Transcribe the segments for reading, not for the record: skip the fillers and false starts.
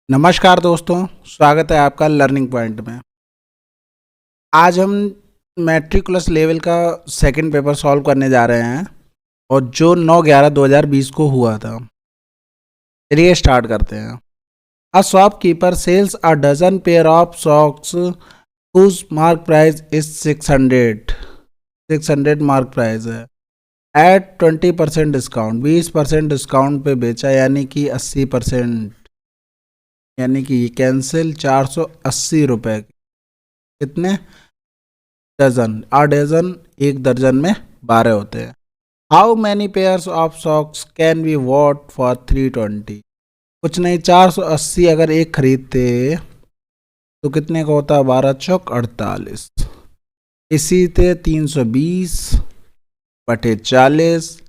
नमस्कार दोस्तों, स्वागत है आपका लर्निंग पॉइंट में। आज हम मैट्रिकुलस लेवल का सेकंड पेपर सॉल्व करने जा रहे हैं और जो 9/11/2020 को हुआ था। चलिए स्टार्ट करते हैं। A shopkeeper sells a dozen pair of socks whose mark price is 600 mark price है। एट 20% डिस्काउंट, 20% डिस्काउंट पे बेचा, यानी कि 80%, यानी कि ये कैंसिल 480 रुपये। कितने डजन? आ डजन, एक दर्जन में 12 होते हैं। How many pairs of socks can be what for 320? कुछ नहीं, 480 अगर एक खरीदते तो कितने का होता? 12 चौक 48। इसी थे 320 बटे 40,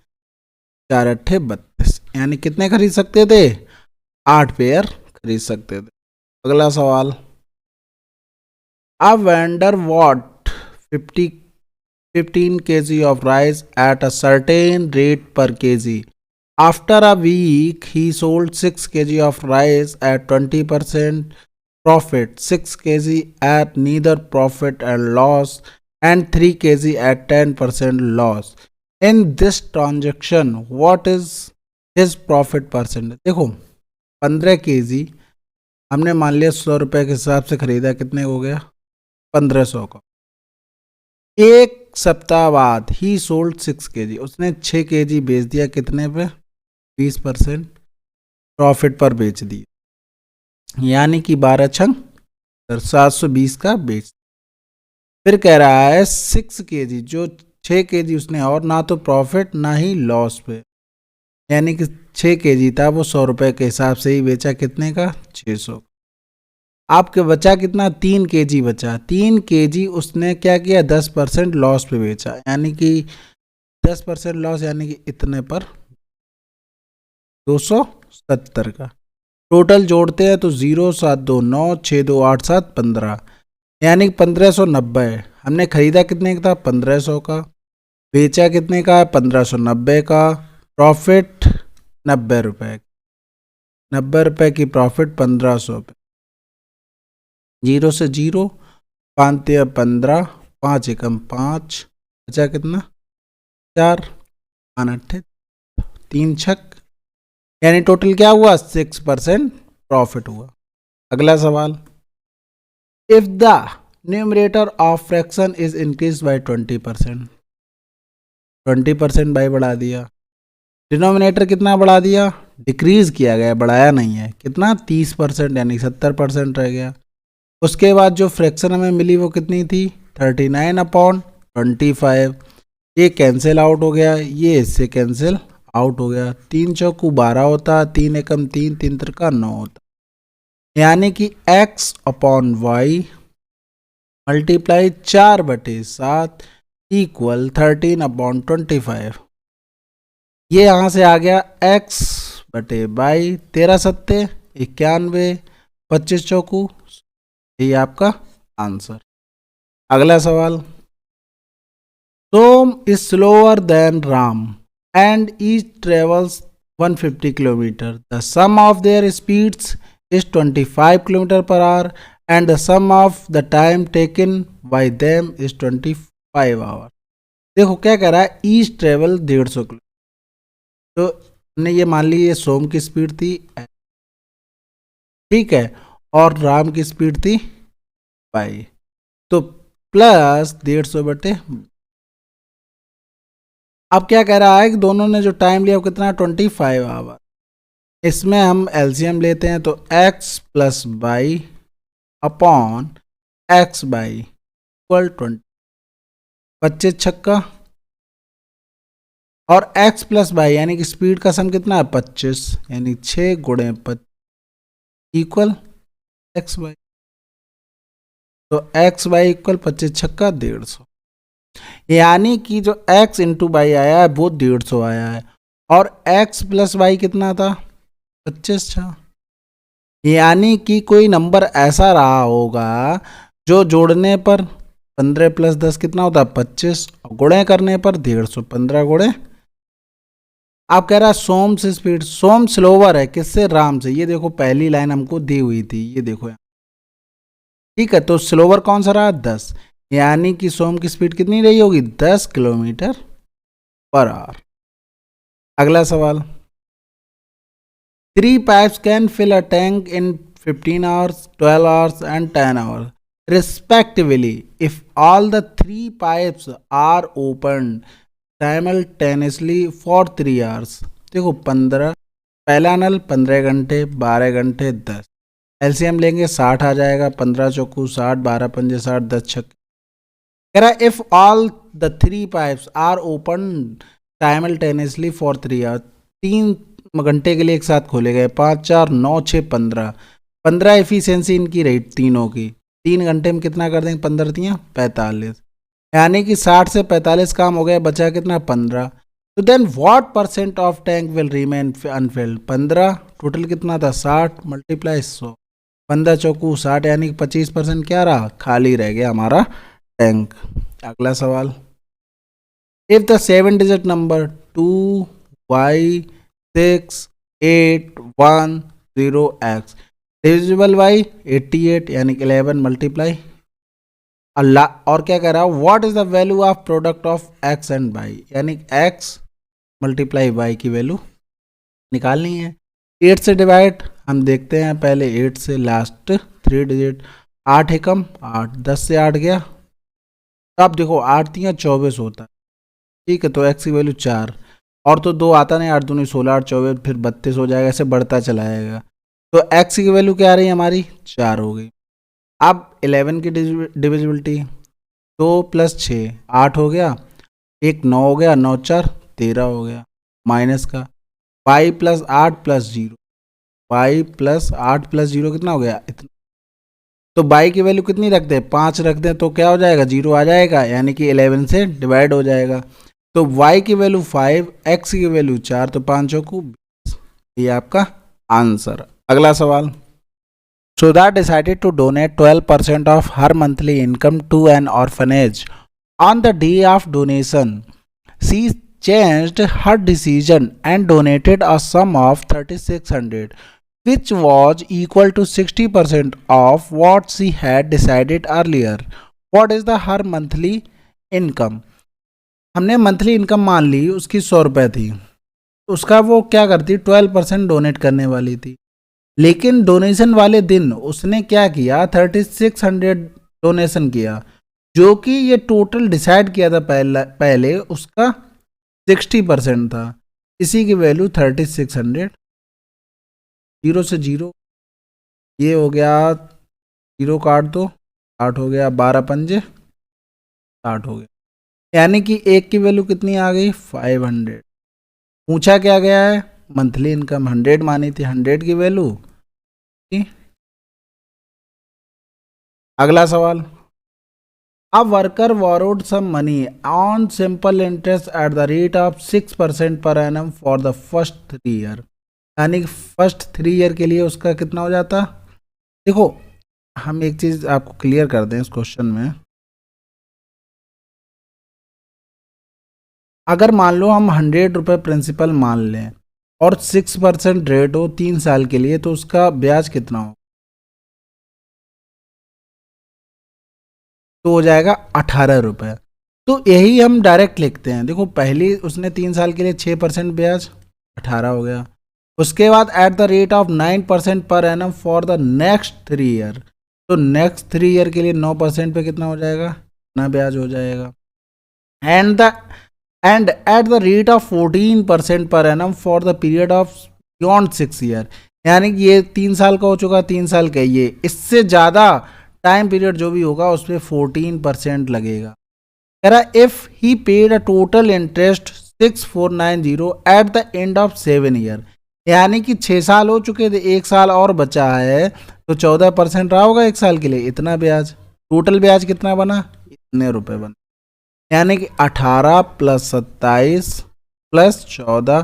4 अट्ठे 32, यानी कितने खरीद सकते थे? 8 पेयर खरीद सकते थे। अगला सवाल। A vendor bought 15 kg of rice at a certain rate per kg. After a week, he sold 6 kg of rice at 20% profit, 6 kg at neither profit and loss, and 3 kg at 10% loss. In this transaction, what is his profit percentage? देखो, 15 kg हमने मान लिया 100 रुपये के हिसाब से खरीदा, कितने हो गया? 1500 का। एक सप्ताह बाद ही सोल्ड 6 kg, उसने 6 kg बेच दिया, कितने पे? 20% प्रॉफिट पर बेच दिया, यानी कि 12 छंग 720 का बेच। फिर कह रहा है 6 kg, जो 6 kg उसने, और ना तो प्रॉफिट ना ही लॉस पे, यानी कि 6 kg था, वो 100 रुपये के हिसाब से ही बेचा, कितने का? 600। आपके बचा कितना? 3 kg बचा। 3 kg उसने क्या किया? 10% लॉस पे बेचा, यानी कि 10% लॉस, यानी कि इतने पर 270 का। टोटल जोड़ते हैं तो 0 7 2 9 6 2 8 7 15, यानी 1590। हमने खरीदा कितने का था? 1500 का। बेचा कितने का? 1590 का। प्रॉफिट 90 रुपये, 90 रुपये की प्रॉफिट 1500 पे। 0 से 0, 5 15, 5 एकम 5, बचा कितना? 4, 5 अट्ठे 3 छक, यानी टोटल क्या हुआ? 6% प्रॉफिट हुआ। अगला सवाल। If the numerator of fraction is increase by 20%, 20% by बढ़ा दिया। डिनोमिनेटर कितना बढ़ा दिया? डिक्रीज किया गया, बढ़ाया नहीं है। कितना? 30%, यानी 70% रह गया। उसके बाद जो फ्रैक्शन हमें मिली वो कितनी थी? 39/25। ये कैंसिल आउट हो गया, ये इससे कैंसिल आउट हो गया। 3 चौकू 12 होता, 3 एकम 3, 3 त्रिका 9 होता, यानी कि x/y मल्टीप्लाई 4/7 इक्वल 13/25। ये यहाँ से आ गया x/y, 13 सत्ते 91, 25 चौकू, ये आपका आंसर। अगला सवाल। Som is slower than Ram and each travels 150 kilometre. The sum of their speeds is 25 kilometre per hour and the sum of the time taken by them is 25 hour. देखो क्या कह रहा है? ईच ट्रेवल 150 किलोमीटर, तो हमने ये मान ली ये सोम की स्पीड थी, ठीक है, और राम की स्पीड थी पाई, तो प्लस 150/। अब क्या कह रहा है कि दोनों ने जो टाइम लिया वो कितना? 25 आवर। इसमें हम एलसीएम लेते हैं तो x + y upon x/y equal 20, 25 छक्का, और x + y यानी कि स्पीड का सम कितना है? 25, यानी 6 × 25 इक्वल x/y। तो x/y इक्वल 25 छक्का 150, यानी कि जो x × y आया है वो 150 आया है, और x + y कितना था? 25 था। यानी कि कोई नंबर ऐसा रहा होगा जो जोड़ने पर 15 + 10 कितना होता है? 25, गुणे करने पर 150, 15 × आप कह रहा है सोम से स्पीड, सोम स्लोवर है किससे, राम से। ये देखो पहली लाइन हमको दी हुई थी, ये देखो यहाँ, ठीक है। तो स्लोवर कौन सा रहा, 10, यानी कि सोम की स्पीड कितनी रही होगी, 10 किलोमीटर पर आवर। अगला सवाल, 3 pipes can fill a tank in 15 hours, 12 hours and 10 hours respectively if all the 3 pipes are opened simultaneously for 3 hours। देखो 15, पहला नल 15 घंटे, 12 घंटे, 10, एलसीएम लेंगे 60 आ जाएगा, 15 चौकू 60, 12 पंजे 60, 10 छक्के। कह रहा है if all the 3 pipes are open simultaneously for 3 hours, 3 घंटे के लिए एक साथ खोले गए, 5 4 9 6 15, 15 एफिशिएंसी इनकी रही तीनों की। 3 घंटे में कितना कर देंगे, 15 3 45, यानी कि 60 से 45 काम हो गया, बचा कितना 15। तो then what percent of tank will remain unfilled, 15 total कितना था 60 मल्टीप्लाई 100, 15 चौकू 60, यानी कि 25% क्या रहा, खाली रह गया हमारा टैंक। अगला सवाल, if the 7 digit number 2y68110x divisible by 88, यानी कि 11 मल्टीप्लाई अल्लाह, और क्या कह रहा है, what is the value of product of x and y, यानी x मल्टीप्लाई y की वैल्यू निकालनी है। 8 से डिवाइड हम देखते हैं, पहले 8 से लास्ट 3 डिजिट, 8 एकम 8, 10 से 8 गया, अब देखो 8 3 24 होता है, ठीक है। तो x की वैल्यू 4, और तो 2 आता नहीं, 8 दूनी 16, 8 24, फिर 32 हो जाएगा, ऐसे बढ़ता चला जाएगा। तो x की वैल्यू क्या आ रही है हमारी, 4 हो गई। अब 11 की डिविजिबिलिटी 2 + 6 8 हो गया, 1 9 हो गया, 9 4 13 हो गया, माइनस का y + 8 + 0, y + 8 + 0 कितना हो गया, इतना। तो y की वैल्यू कितनी रख दें, 5 रख दें, तो क्या हो जाएगा, 0 आ जाएगा, यानी कि 11 से डिवाइड हो जाएगा। तो y की वैल्यू 5, x की वैल्यू 4, तो 5 चौकू 20, ये आपका आंसर। अगला सवाल, Sudha decided to donate 12% of her monthly income to an orphanage. On the day of donation, she changed her decision and donated a sum of 3600, which was equal to 60% of what she had decided earlier. What is the her monthly income? हमने monthly income मान ली, उसकी 100 रुपये थी, उसका वो क्या करती, 12% donate करने वाली थी, लेकिन डोनेशन वाले दिन उसने क्या किया, 3600 डोनेशन किया, जो कि ये टोटल डिसाइड किया था पहले उसका 60% था, इसी की वैल्यू 3600, 0 से 0 ये हो गया, 0 काट दो, 8 हो गया, 12 पंजे 60 हो गया, यानी कि एक की वैल्यू कितनी आ गई, 500। पूछा क्या गया है, मंथली इनकम 100 मानी थी, 100 की वैल्यू। अगला सवाल, a worker borrowed some money on simple interest at the rate of 6% per annum for the first 3 year, यानी कि फर्स्ट 3 ईयर के लिए उसका कितना हो जाता। देखो हम एक चीज आपको क्लियर कर दें इस क्वेश्चन में, अगर मान लो हम 100 रुपये प्रिंसिपल मान लें और 6% रेट हो 3 साल के लिए, तो उसका ब्याज कितना हो, तो हो जाएगा 18 रुपये। तो यही हम डायरेक्ट लिखते हैं, देखो पहली उसने 3 साल के लिए 6% ब्याज, 18 हो गया, उसके बाद at the rate of 9% per annum for the next 3 year, तो नेक्स्ट 3 ईयर के लिए 9% पे कितना हो जाएगा, इतना ब्याज हो जाएगा। And at the rate of 14% per annum for the period of beyond 6 year, यानी कि ये 3 साल का हो चुका, 3 साल का, ये इससे ज़्यादा टाइम पीरियड जो भी होगा उस पर 14% लगेगा। कह रहा if he paid a total interest 6490 at the end of 7 year, यानी कि 6 साल हो चुके थे, 1 साल और बचा है, तो 14% रहा होगा 1 साल के लिए, इतना ब्याज, टोटल ब्याज कितना बना, इतने रुपए बना, यानी कि 18 + 27 + 14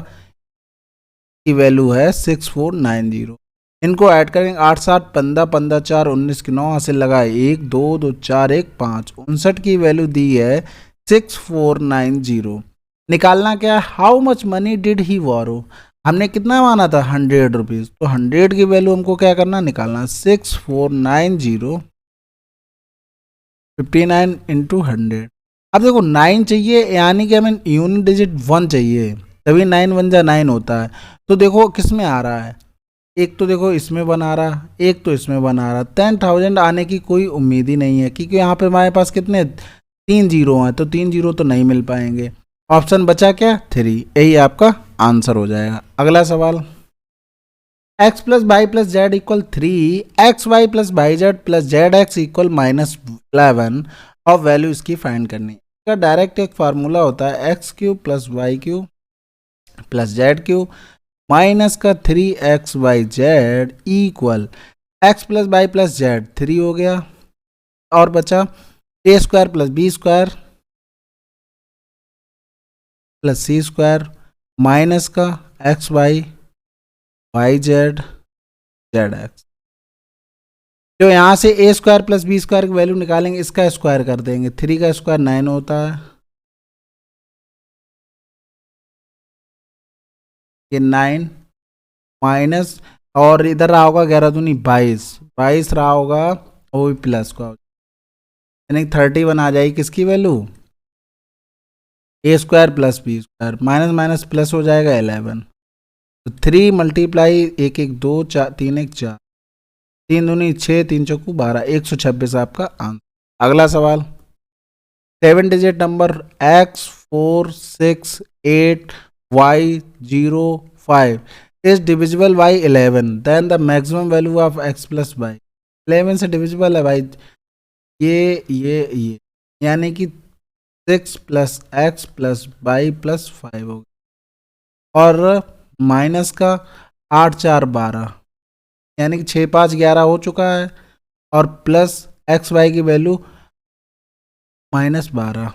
की वैल्यू है 6490। इनको ऐड करेंगे, 8 7 15 15 4 19 की 9 हासिल लगाए, 1 2 2 4 1 5, 59 की वैल्यू दी है 6490। निकालना क्या, how much money did he borrow, हमने कितना माना था 100 रुपीज़, तो 100 की वैल्यू हमको क्या करना, निकालना 6490 59 इंटू 100। अब देखो 9 चाहिए, यानी कि हमें यूनिट डिजिट 1 चाहिए, तभी 9 वन जा 9 होता है। तो देखो किस में आ रहा है, एक तो देखो इसमें बना रहा, एक तो इसमें बना रहा, 10,000 आने की कोई उम्मीद ही नहीं है, क्योंकि यहाँ पे हमारे पास कितने 3 जीरो हैं, तो 3 जीरो तो नहीं मिल पाएंगे। ऑप्शन बचा क्या 3, यही आपका आंसर हो जाएगा। अगला सवाल, x plus Y plus z equal 3, x y plus y z plus z x equal -11 और वैल्यू इसकी फाइंड करनी है। इसका डायरेक्ट एक फार्मूला होता है X cube plus Y cube plus Z cube minus का 3xyz equal X plus Y plus Z 3 हो गया, और बचा A square plus B square plus C square minus का X Y Y Z Z X. जो यहाँ से A square plus B square की वैल्यू निकालेंगे, इसका स्क्वायर कर देंगे, 3 का स्क्वायर 9 होता है, ये 9 माइनस, और इधर रहा होगा 11 दूनी 22, 22 रहा होगा, वो भी प्लस का, यानी 31 आ जाएगी किसकी value, A square plus B square, minus minus plus हो जाएगा 11, तो 3 मल्टीप्लाई 1 1 2 4 3 1 4, 3 दूनी 6 3 चौकू 12, 126 आपका आंसर। अगला सवाल, 7 digit number x468y05 is divisible by 11, then the maximum value of x plus y, 11 से डिविजिबल है भाई, ये यानी कि 6 plus x plus Y plus 5 हो गया, और माइनस का 8 4 12, यानी कि 6 5 11 हो चुका है, और प्लस एक्स वाई की वैल्यू -12।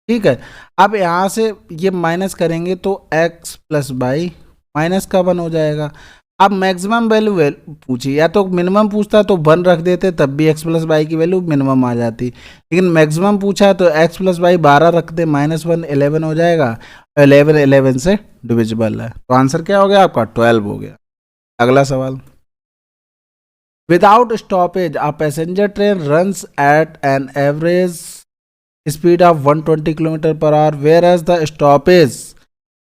ठीक है, अब यहाँ से ये माइनस करेंगे तो x प्लस वाई माइनस का 1 हो जाएगा। अब मैक्सिमम वैल्यू पूछी, या तो मिनिमम पूछता तो 1 रख देते, तब भी x प्लस वाई की वैल्यू मिनिमम आ जाती, लेकिन मैक्सिमम पूछा है तो x प्लस वाई 12 रख दे, -1 11 हो जाएगा, 11 11 से डिविजिबल है, तो आंसर क्या हो गया आपका 12 हो गया। अगला सवाल, without stoppage a passenger train runs at an average speed of 120 km per hour, whereas the stoppage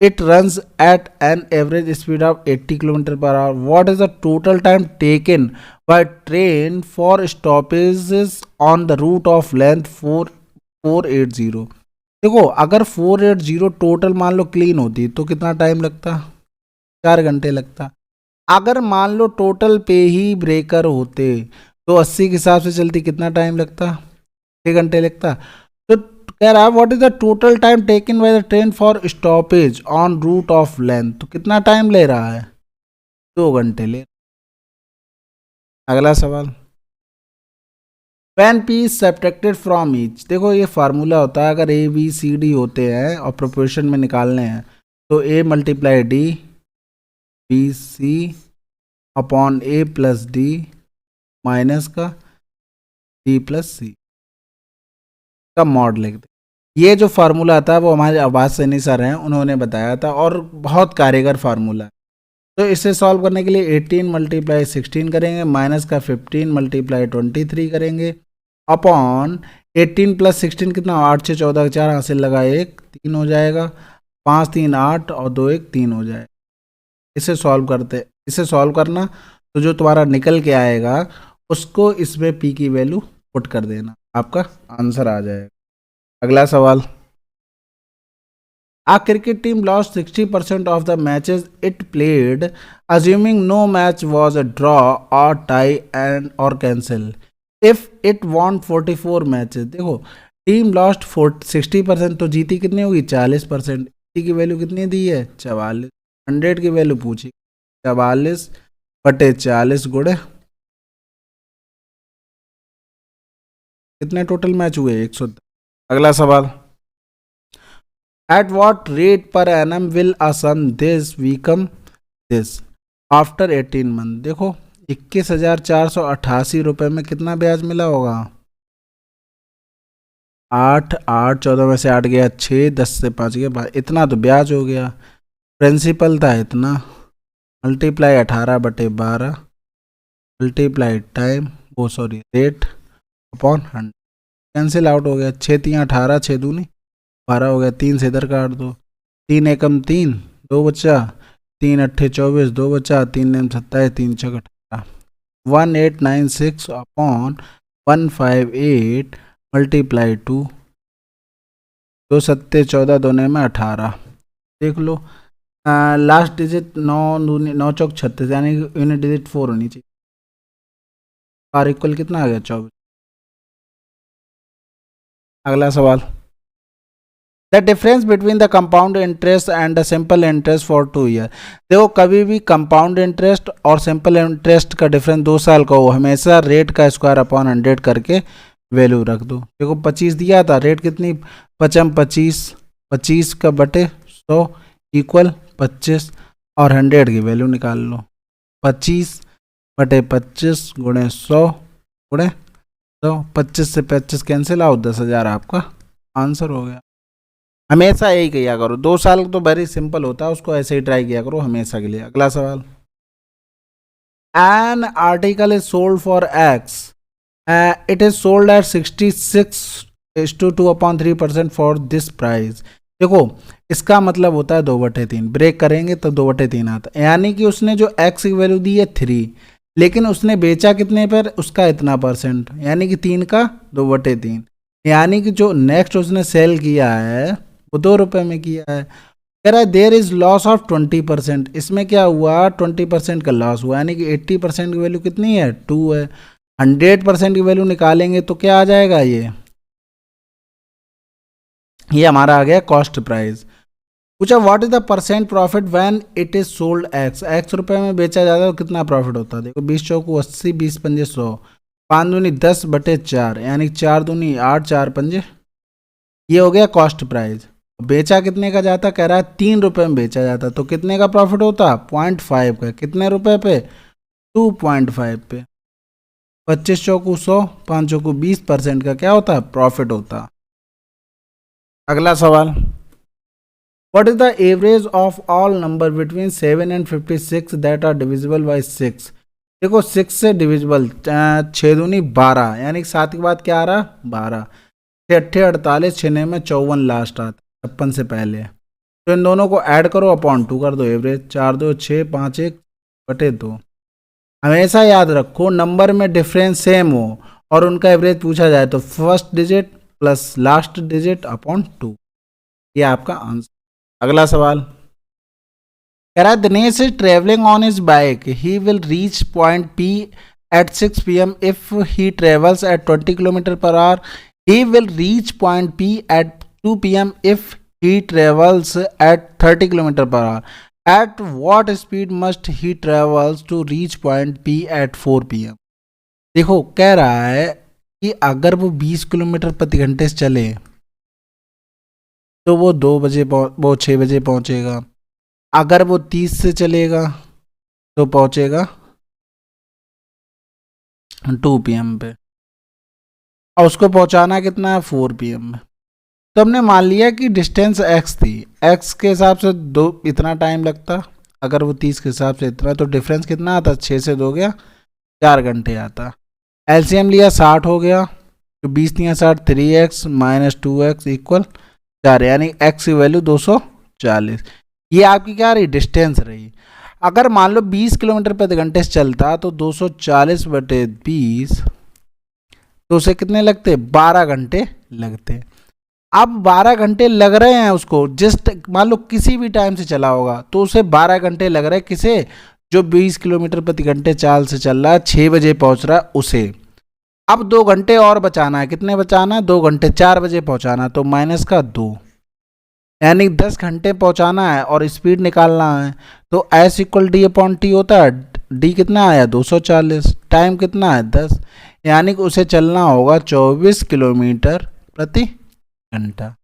it runs at an average speed of 80 km per hour. What is the total time taken by train for stoppages on the route of length 480? देखो अगर 480 total मान लो clean होती तो कितना time लगता, 4 घंटे लगता। अगर मान लो टोटल पे ही ब्रेकर होते तो 80 के हिसाब से चलती कितना टाइम लगता, 6 घंटे लगता। तो कह रहा है what is the total time taken by the train for stoppage on route of length, तो कितना टाइम ले रहा है, 2 घंटे ले। अगला सवाल, when P is subtracted from each, देखो ये फार्मूला होता है, अगर ए बी सी डी होते हैं और प्रोपोर्शन में निकालने हैं तो A multiply D B C upon A plus D minus का डी प्लस सी का मॉड लिख दे। ये जो फार्मूला था वो हमारे आवाज सैनी सर हैं, उन्होंने बताया था, और बहुत कारगर फार्मूला। तो इसे सॉल्व करने के लिए 18 मल्टीप्लाई 16 करेंगे, माइनस का 15 मल्टीप्लाई 23 करेंगे, अपॉन 18 प्लस 16 कितना, 8 6 14 4 हासिल लगा 1 3 हो जाएगा, 5 3 8 और 2 1 3 हो जाएगा। इसे सॉल्व करते, इसे सॉल्व करना, तो जो तुम्हारा निकल के आएगा उसको इसमें पी की वैल्यू पुट कर देना, आपका आंसर आ जाएगा। अगला सवाल, a cricket team lost 60% of the matches it played, assuming no match was a draw or tie and or cancel, if it won 44 matches। देखो टीम लॉस्ट 60%, तो जीती कितनी होगी 40%, की वैल्यू कितनी दी है 44, 100 की वैल्यू पूछी 44 बटे 40 गुणे कितने टोटल मैच हुए 110। अगला सवाल, at what rate per annum will a sum this become this after 18 month। देखो 21,488 रुपए में कितना ब्याज मिला होगा, 8 8 14 में से 8 गया 6, 10 से 5 गया 12, इतना तो ब्याज हो गया। प्रिंसिपल था इतना, मल्टीप्लाई 18/12 मल्टीप्लाई टाइम वो sorry rate upon 100, cancel out हो गया। 6 3 18, 6 दूनी 12 हो गया। 3 से इधर काट दो, 3 एकम 3, 2 बचा, 3 अट्ठे 24, 2 बचा, 3 नेम 27, 3 छक 18, 1896 अपॉन 158 मल्टीप्लाई 2, 2 सत्ते 14, 2 नेम 18। देख लो लास्ट डिजिट 9 दूनी 9 चौक 36, यानी यूनिट डिजिट 4 होनी चाहिए। आर इक्वल कितना आ गया 24। अगला सवाल, the difference between the compound interest and the simple interest for 2 year. देखो कभी भी कंपाउंड इंटरेस्ट और सिंपल इंटरेस्ट का डिफरेंस 2 साल का हो, हमेशा रेट का स्क्वायर अपॉन 100 करके वैल्यू रख दो। देखो 25 दिया था, रेट कितनी 25, 25 का बटे 100 इक्वल 25 और 100 की वैल्यू निकाल लो। 25 बटे 25 गुणे 100 गुणे 100, 25 से 25 कैंसिल आउट, 10,000 आपका आंसर हो गया। हमेशा यही किया करो, 2 साल तो वेरी सिंपल होता है, उसको ऐसे ही ट्राई किया करो हमेशा के लिए। अगला सवाल, an article is sold for x, it is sold at 66:2/3% for this price. देखो इसका मतलब होता है 2/3, ब्रेक करेंगे तो 2/3 आता है, यानी कि उसने जो x की वैल्यू दी है 3, लेकिन उसने बेचा कितने पर, उसका इतना परसेंट, यानी कि 3 का 2/3, यानी कि जो नेक्स्ट उसने सेल किया है वो 2 रुपये में किया है। कह रहा है देयर इज लॉस ऑफ 20%, इसमें क्या हुआ 20% का लॉस हुआ, यानी कि 80% की वैल्यू कितनी है 2 है। 100% की वैल्यू निकालेंगे तो क्या आ जाएगा, ये हमारा आ गया कॉस्ट प्राइस। पूछा what is the percent profit when it is sold x रुपए में बेचा जाता है तो कितना प्रॉफिट होता है। देखो 20 चौको 80, 20 पंजे 100, 5 दूनी 10/4, यानी 4 दूनी 8, 4 पंजे, ये हो गया कॉस्ट प्राइस। बेचा कितने का जाता, कह रहा है 3 रुपये में बेचा जाता, तो कितने का प्रॉफिट होता 0.5 का, कितने रुपए पे 2.5 पे। 25 चौको 100, 5 चौको 20% का क्या होता प्रॉफिट होता। अगला सवाल, what is the average of all number between 7 and 56 that are divisible by 6। देखो 6 से डिविजिबल 6 दूनी 12, यानी 7 के बाद क्या आ रहा 12, 6 अट्ठे 48, 6 में 54 लास्ट आता 56 से पहले, तो इन दोनों को ऐड करो अपॉन 2 कर दो एवरेज, 4 2 6 5 1/2। हमेशा याद रखो नंबर में डिफरेंस सेम हो और उनका एवरेज पूछा जाए तो first digit plus last digit upon 2, ये आपका आंसर। अगला सवाल, कह रहा है Dinesh is travelling on his bike, he will reach point P at 6 PM if he travels at 20 km/h. He will reach point P at 2 PM if he travels at 30 km/h. At what speed must he travels to reach point P at 4 PM? देखो कह रहा है कि अगर वो 20 kilometre प्रति घंटे से चले तो वो 2 बजे वो 6 बजे पहुंचेगा। अगर वो 30 से चलेगा तो पहुंचेगा 2 PM पे, और उसको पहुंचाना कितना है 4 PM में। तो हमने मान लिया कि डिस्टेंस x थी, x के हिसाब से 2 इतना टाइम लगता, अगर वो 30 के हिसाब से इतना, तो डिफरेंस कितना आता 6 से 2 गया 4 घंटे आता। एलसीएम लिया 60 हो गया, तो 20 दिया 60, 3x माइनस 2x इक्वल 4, यानी x की वैल्यू 240। ये आपकी क्या रही डिस्टेंस रही। अगर मान लो 20 किलोमीटर प्रति घंटे से चलता तो 240/20, तो उसे कितने लगते 12 घंटे लगते। अब 12 घंटे लग रहे हैं उसको, जस्ट मान लो किसी भी टाइम से चला होगा तो उसे 12 घंटे लग रहे हैं, किसे जो 20 किलोमीटर प्रति घंटे चाल से चल रहा है 6 बजे पहुंच रहा है उसे। अब 2 घंटे और बचाना है, कितने बचाना है 2 घंटे, 4 बजे पहुंचाना, तो माइनस का 2, यानी 10 घंटे पहुंचाना है और स्पीड निकालना है। तो S = D/T होता है, D कितना आया 240, टाइम कितना है 10, यानी कि उसे चलना होगा 24 किलोमीटर प्रति घंटा।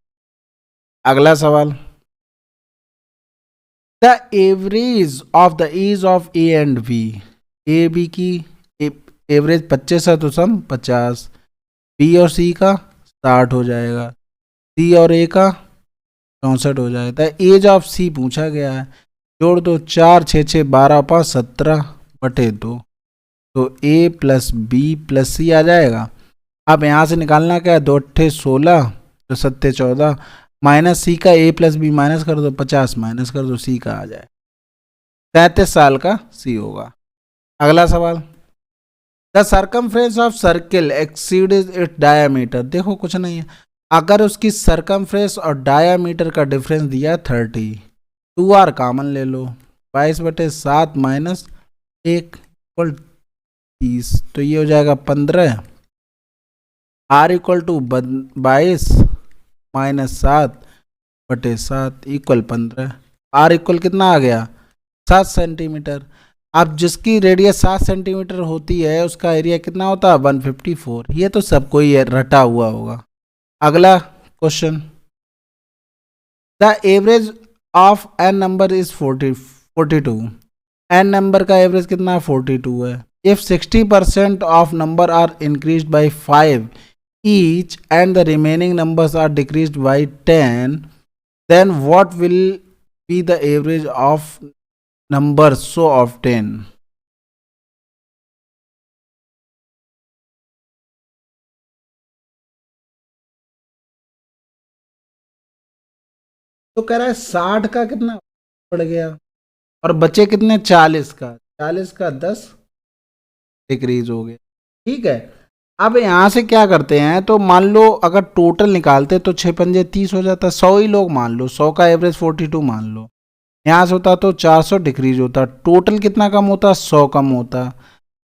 अगला सवाल, the average of the age of A and B, A B की एवरेज 25 है तो सम 50, B और C का 60 हो जाएगा। सी और ए का 64 हो जाएगा। एज ऑफ सी पूछा गया है, जोड़ दो 4 6 6 12 5 17 बटे 2, तो ए प्लस बी प्लस सी आ जाएगा। अब यहाँ से निकालना क्या है, 2 अट्ठे 16 तो 7 14 माइनस सी का ए प्लस बी माइनस कर दो, 50 माइनस कर दो, सी का आ जाए 33 साल का सी होगा। अगला सवाल, the circumference of circle exceed it's diameter. देखो कुछ नहीं है, अगर उसकी सर्कमफ्रेंस और डायामीटर का डिफरेंस दिया 30, 2r कॉमन ले लो, 22/7 माइनस 1 इक्वल 30, तो ये हो जाएगा 15, r equal to 22 minus 7/7 equal 15, r equal कितना आ गया 7 सेंटीमीटर। अब जिसकी रेडियस 7 सेंटीमीटर होती है उसका एरिया कितना होता है 154। ये तो सबको ही रटा हुआ होगा। अगला question, the average of n number is 42। N number का एवरेज कितना 42 है। If 60% of number are increase by 5 each and the remaining numbers are decrease by 10, then what will be the average of number so often. तो कह रहा है 60 का कितना बढ़ गया और बचे कितने 40 का, 40 का 10 डिक्रीज हो गया। ठीक है, अब यहाँ से क्या करते हैं, तो मान लो अगर टोटल निकालते तो 6 पंजे 30 हो जाता, 100 ही लोग मान लो, 100 का एवरेज 42 मान लो, यहाँ से होता तो 400 डिक्रीज होता, टोटल कितना कम होता 100 कम होता,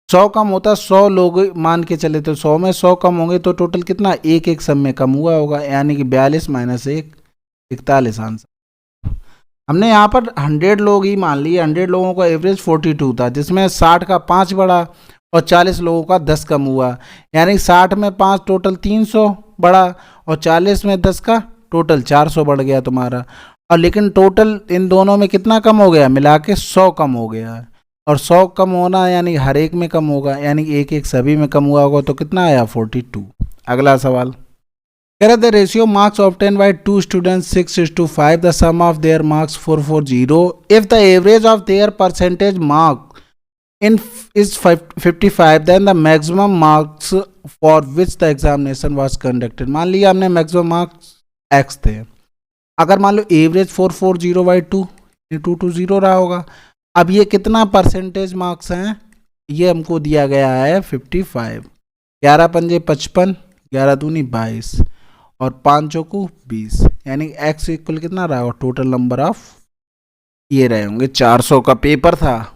100 कम होता, 100 लोग मान के चले तो 100 में 100 कम होंगे तो टोटल कितना एक एक सब में कम हुआ होगा, यानी कि 42 माइनस 1 41 आंसर। हमने यहाँ पर 100 लोग ही मान लिए, 100 लोगों का एवरेज 42 था, जिसमें 60 का 5 बढ़ा और 40 लोगों का 10 कम हुआ, यानी 60 में 5 टोटल 300 बढ़ा और 40 में 10 का टोटल 400 बढ़ गया तुम्हारा। और लेकिन टोटल इन दोनों में कितना कम हो गया, मिला के 100 कम हो गया है, और 100 कम होना यानी हर एक में कम होगा, यानी एक एक सभी में कम हुआ होगा, तो कितना आया 42। अगला सवाल, कह रहे the ratio marks obtain by 2 students 6:5, the sum of their marks 440, if the average of their percentage mark in is 55, then the maximum marks for which the examination was conducted। मान लिया हमने मैक्सिमम मार्क्स x थे, अगर मान लो average 440/2 रहा होगा, अब ये कितना परसेंटेज मार्क्स हैं, ये हमको दिया गया है 55, 11 पंजे 55, 11 दूनी 22 और 5 चौकू 20, यानी x इक्वल कितना रहा होगा, टोटल नंबर ऑफ ये रहे होंगे 400 का पेपर था।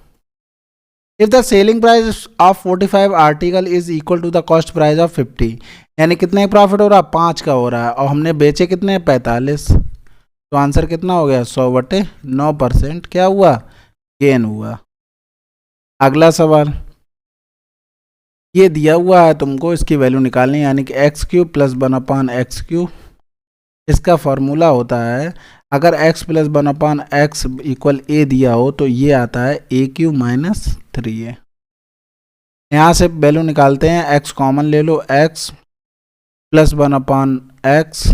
If the selling price of 45 article is equal to the cost price of 50, यानी कितने प्रॉफिट हो रहा 5 का हो रहा है और हमने बेचे कितने 45, तो आंसर कितना हो गया 100/9% क्या हुआ गेन हुआ। अगला सवाल, ये दिया हुआ है तुमको, इसकी वैल्यू निकालनी, यानी कि x³ + 1/x³, इसका फॉर्मूला होता है अगर x + 1/x = a दिया हो तो ये आता है a³ - 3a। यहाँ से वैल्यू निकालते हैं, x कॉमन ले लो, x + 1/x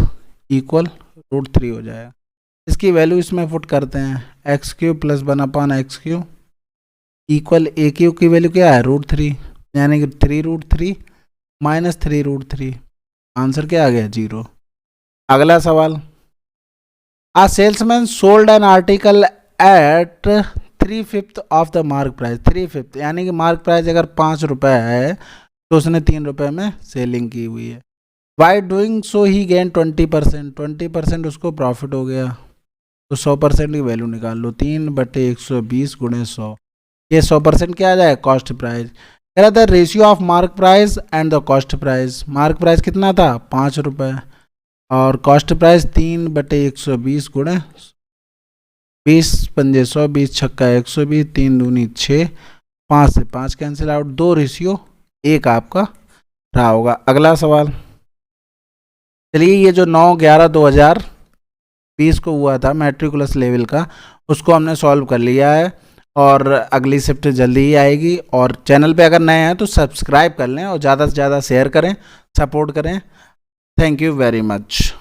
= √3 हो जाएगा। इसकी वैल्यू इसमें पुट करते हैं, x³ + 1/x³ = a³ की वैल्यू क्या है √3, यानी कि 3√3 - 3√3, आंसर क्या आ गया 0। अगला सवाल, A salesman sold an article at 3/5 of the mark price। 3/5 यानी कि मार्क प्राइस अगर 5 रुपये है तो उसने 3 रुपये में सेलिंग की हुई है। By doing so he gained 20%, 20% उसको प्रॉफिट हो गया, तो 100% की वैल्यू निकाल लो, 3/120 × 100, ये 100% क्या आ जाए कॉस्ट प्राइस। कह रहा था ratio of mark price and the cost price, mark price कितना था 5 रुपये और कॉस्ट प्राइस 3/120 × 20 पंजे 100, 20 छक्का 120, 3 दूनी 6, 5 से 5 कैंसिल आउट, 2:1 आपका रहा होगा। अगला सवाल, चलिए ये जो 9/11/2020 को हुआ था मैट्रिकुलस लेवल का, उसको हमने सॉल्व कर लिया है और अगली शिफ्ट जल्दी ही आएगी। और चैनल पे अगर नए हैं तो सब्सक्राइब कर लें और ज़्यादा से ज़्यादा शेयर करें, सपोर्ट करें। Thank you very much.